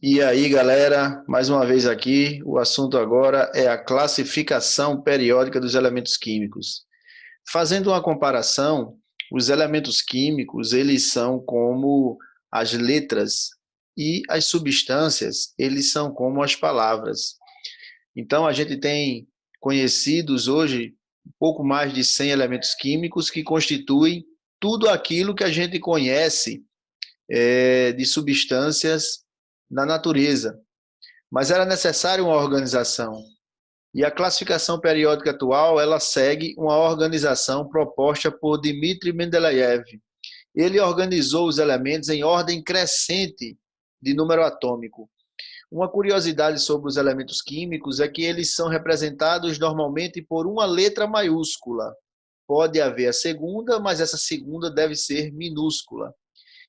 E aí, galera, mais uma vez aqui, o assunto agora é a classificação periódica dos elementos químicos. Fazendo uma comparação, os elementos químicos, eles são como as letras e as substâncias, eles são como as palavras. Então, a gente tem conhecidos hoje um pouco mais de 100 elementos químicos que constituem tudo aquilo que a gente conhece de substâncias na natureza, mas era necessária uma organização. E a classificação periódica atual, ela segue uma organização proposta por Dmitry Mendeleev. Ele organizou os elementos em ordem crescente de número atômico. Uma curiosidade sobre os elementos químicos é que eles são representados normalmente por uma letra maiúscula. Pode haver a segunda, mas essa segunda deve ser minúscula.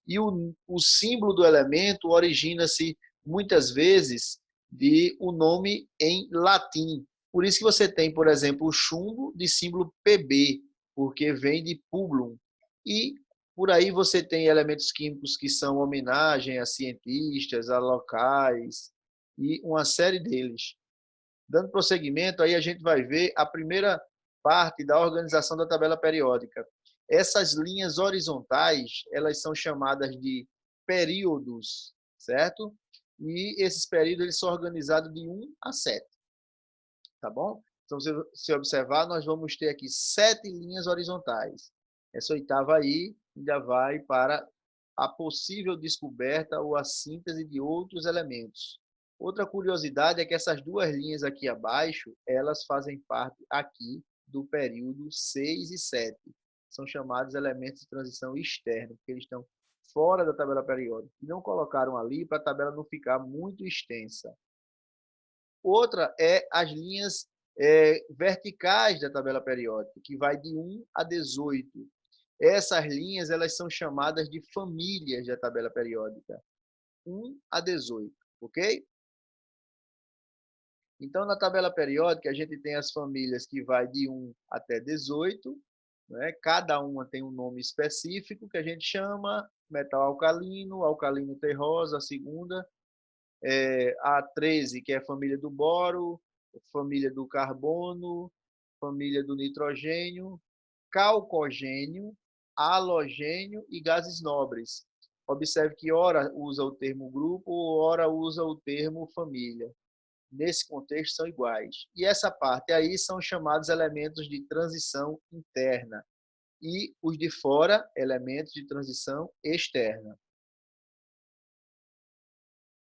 E o símbolo do elemento origina-se muitas vezes de o nome em latim. Por isso que você tem, por exemplo, o chumbo de símbolo Pb, porque vem de publium. E por aí você tem elementos químicos que são homenagem a cientistas, a locais e uma série deles. Dando prosseguimento, aí a gente vai ver a primeira parte da organização da tabela periódica. Essas linhas horizontais, elas são chamadas de períodos, certo? E esses períodos eles são organizados de 1 a 7, tá bom? Então, se você observar, nós vamos ter aqui 7 linhas horizontais. Essa oitava aí ainda vai para a possível descoberta ou a síntese de outros elementos. Outra curiosidade é que essas duas linhas aqui abaixo, elas fazem parte aqui do período 6 e 7. São chamados elementos de transição externa, porque eles estão fora da tabela periódica. E não colocaram ali para a tabela não ficar muito extensa. Outra é as linhas verticais da tabela periódica, que vai de 1 a 18. Essas linhas elas são chamadas de famílias da tabela periódica, 1 a 18, ok? Então, na tabela periódica, a gente tem as famílias que vai de 1 até 18, né? Cada uma tem um nome específico que a gente chama metal alcalino, alcalino terroso, a segunda, a 13, que é a família do boro, família do carbono, família do nitrogênio, calcogênio, halogênio e gases nobres. Observe que ora usa o termo grupo, ora usa o termo família. Nesse contexto são iguais. E essa parte aí são chamados elementos de transição interna. E os de fora, elementos de transição externa.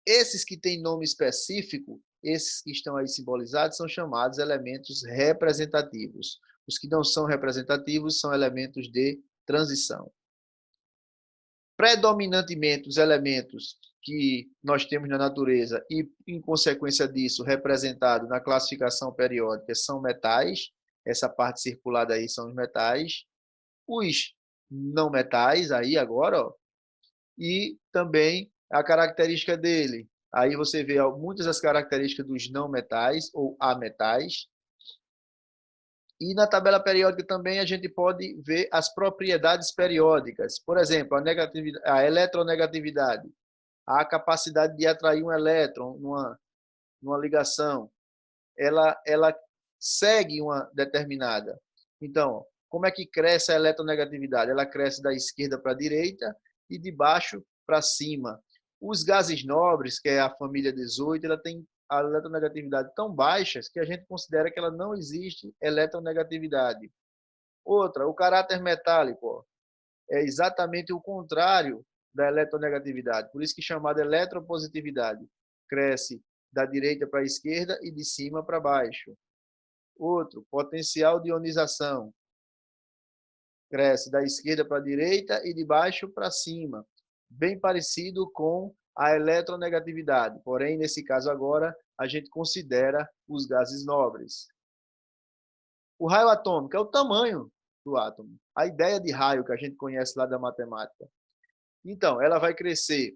Esses que têm nome específico, esses que estão aí simbolizados, são chamados elementos representativos. Os que não são representativos são elementos de transição. Predominantemente, os elementos que nós temos na natureza e, em consequência disso, representado na classificação periódica, são metais. Essa parte circulada aí são os metais. Os não metais, aí agora, ó, e também a característica dele. Aí você vê muitas das características dos não metais ou ametais. E na tabela periódica também a gente pode ver as propriedades periódicas. Por exemplo, a eletronegatividade, a capacidade de atrair um elétron numa ligação, ela segue uma determinada. Então, como é que cresce a eletronegatividade? Ela cresce da esquerda para a direita e de baixo para cima. Os gases nobres, que é a família 18, ela tem a eletronegatividade tão baixas que a gente considera que ela não existe eletronegatividade. Outra, o caráter metálico, é exatamente o contrário da eletronegatividade, por isso que é chamada eletropositividade. Cresce da direita para a esquerda e de cima para baixo. Outro, potencial de ionização. Cresce da esquerda para a direita e de baixo para cima. Bem parecido com a eletronegatividade. Porém, nesse caso agora, a gente considera os gases nobres. O raio atômico é o tamanho do átomo. A ideia de raio que a gente conhece lá da matemática. Então, ela vai crescer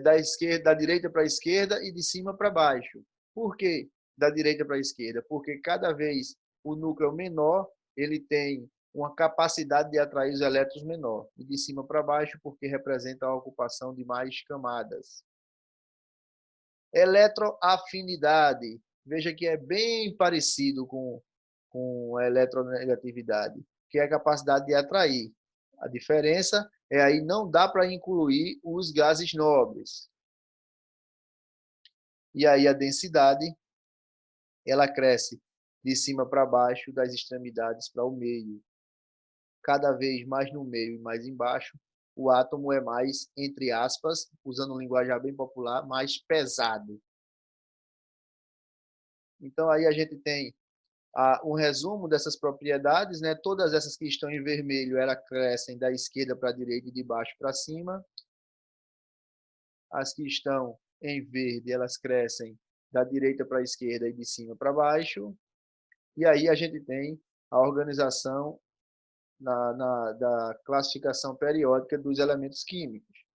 da direita para a esquerda e de cima para baixo. Por quê? Da direita para a esquerda? Porque cada vez o núcleo menor, ele tem uma capacidade de atrair os elétrons menor. E de cima para baixo, porque representa a ocupação de mais camadas. Eletroafinidade. Veja que é bem parecido com a eletronegatividade, que é a capacidade de atrair. A diferença é aí não dá para incluir os gases nobres. E aí a densidade, ela cresce de cima para baixo, das extremidades para o meio. Cada vez mais no meio e mais embaixo, o átomo é mais, entre aspas, usando um linguajar bem popular, mais pesado. Então aí a gente tem um resumo dessas propriedades, né? Todas essas que estão em vermelho, elas crescem da esquerda para a direita e de baixo para cima. As que estão em verde, elas crescem da direita para a esquerda e de cima para baixo. E aí a gente tem a organização da classificação periódica dos elementos químicos.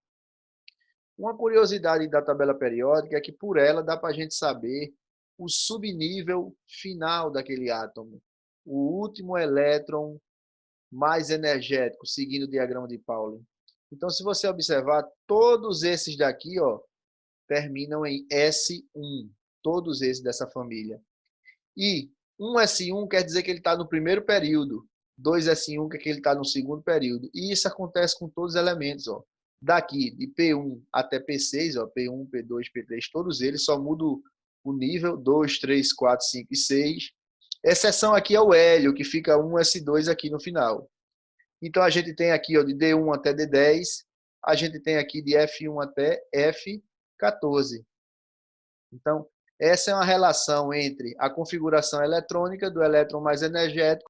Uma curiosidade da tabela periódica é que por ela dá para a gente saber o subnível final daquele átomo, o último elétron mais energético, seguindo o diagrama de Pauli. Então, se você observar, todos esses daqui, ó, terminam em S1, todos esses dessa família. E um S1 quer dizer que ele está no primeiro período, 2S1 quer que ele está no segundo período. E isso acontece com todos os elementos, ó. Daqui, de P1 até P6, ó, P1, P2, P3, todos eles só mudam o nível 2, 3, 4, 5 e 6. Exceção aqui é o hélio, que fica 1S2 aqui no final. Então, a gente tem aqui ó, de D1 até D10, a gente tem aqui de F1 até F14. Então, essa é uma relação entre a configuração eletrônica do elétron mais energético